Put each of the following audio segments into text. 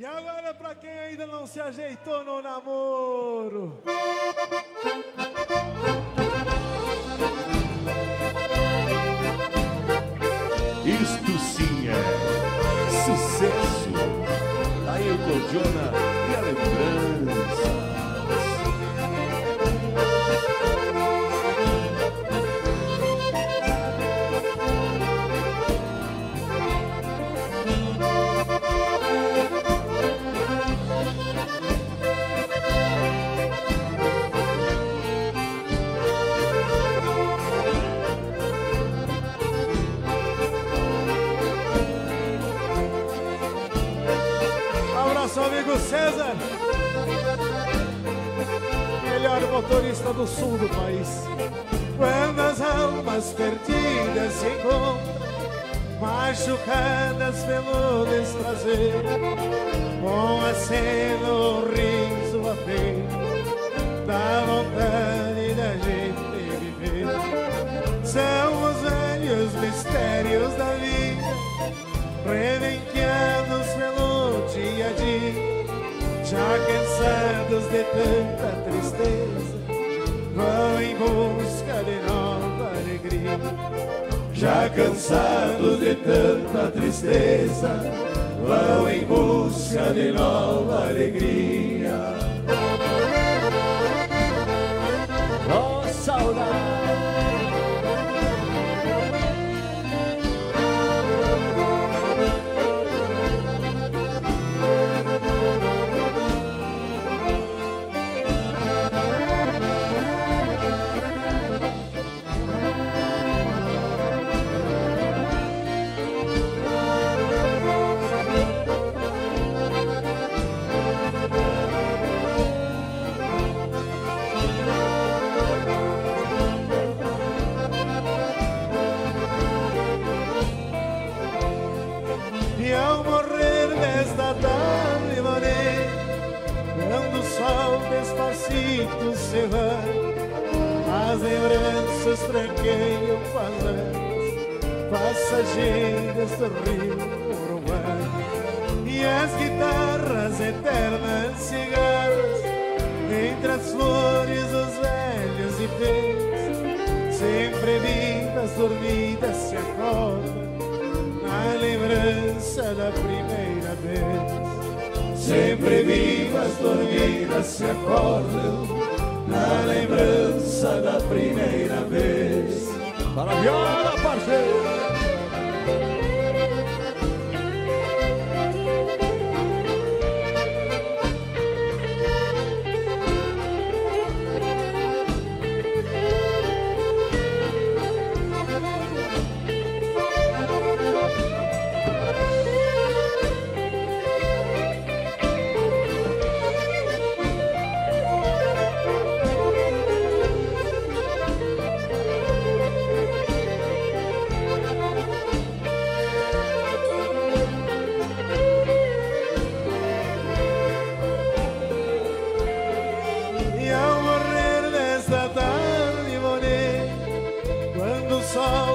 E agora pra quem ainda não se ajeitou no namoro. Isto sim é sucesso. Ailton Jona e a lembrança. Abraço, amigo César, melhor motorista do sul do país. Quando as almas perdidas se encontram, machucadas pelo desprazer, com aceno, riso, a peito, dá vontade da gente viver. São os velhos mistérios da vida, rebenqueados pelo dia a dia. Já cansados de tanta tristeza, vão em busca de nova alegria. Já cansados de tanta tristeza, vão em busca de nova alegria. Oh, saudade. E ao morrer desta tarde morena, quando o sol despacito se vai, as lembranças tranqueiam passageiras do rio Uruguai. E as guitarras eternas cigarras, entre as flores dos velhos ipês, sempre vivas, dormidas, se acordam na lembrança da primeira vez. Sempre vivas, dormidas, se acordam na lembrança da primeira vez. Para a viola, parceiro.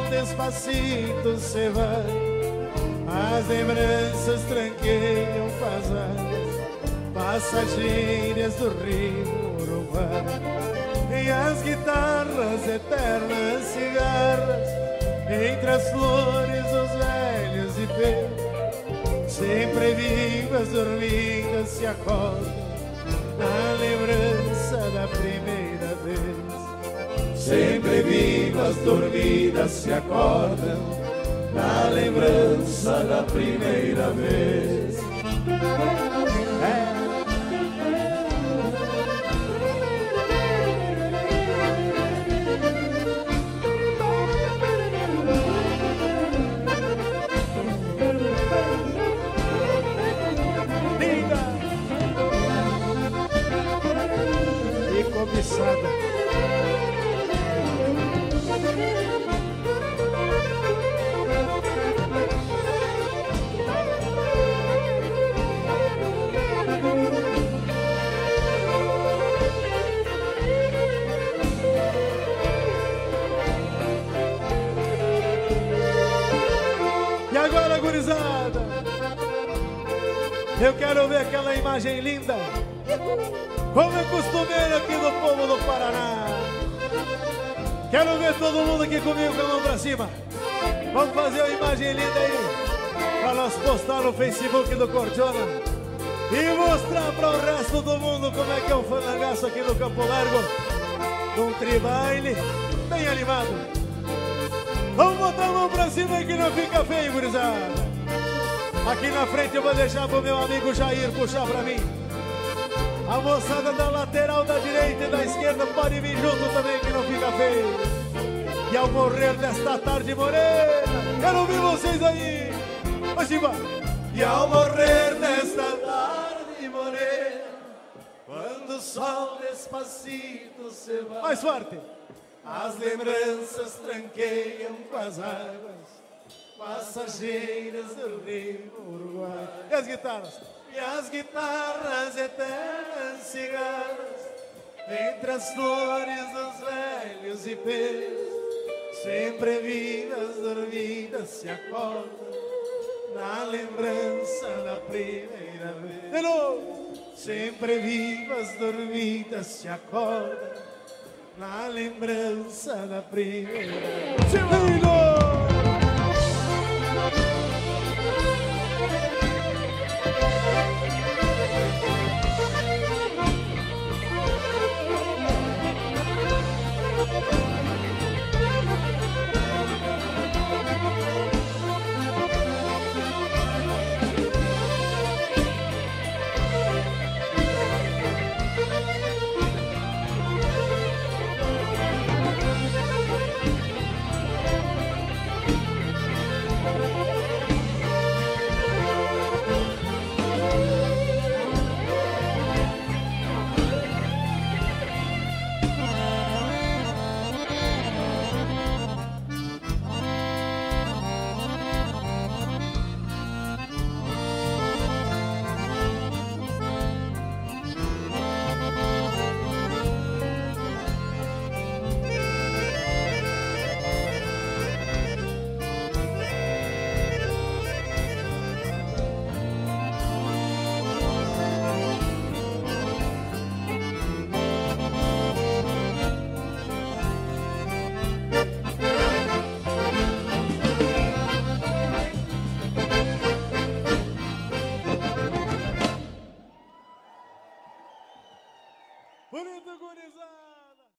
Despacito se vai, as lembranças tranqueiam passageiras do rio Uruguai. E as guitarras eternas cigarras, entre as flores dos velhos ipês, sempre vivas, dormidas, se acordam na lembrança da primeira vez. Sempre vivas, dormidas, se acordam na lembrança da primeira vez. Linda e cobiçada. Eu quero ver aquela imagem linda, como é costumeiro aqui do povo do Paraná. Quero ver todo mundo aqui comigo com a mão pra cima. Vamos fazer uma imagem linda aí para nós postar no Facebook do Cordiona e mostrar para o resto do mundo como é que é o fandangaço aqui no Campo Largo, num tribaile bem animado. Vamos botar a mão pra cima aí que não fica feio, gurizada. Aqui na frente eu vou deixar pro meu amigo Jair puxar pra mim. A moçada da lateral da direita e da esquerda pode vir junto também que não fica feio. E ao morrer desta tarde morena, quero ouvir vocês aí. Vamos embora. E ao morrer desta tarde morena, quando o sol despacito se vai, mais forte, as lembranças tranqueiam com as águas passageiras do rio Uruguai. E as guitarras? E as guitarras eternas cigarras, entre as flores dos velhos ipês, sempre vivas, dormidas, se acordam na lembrança da primeira vez. De novo! Sempre vivas, dormidas, se acordam na lembrança da primeira vez.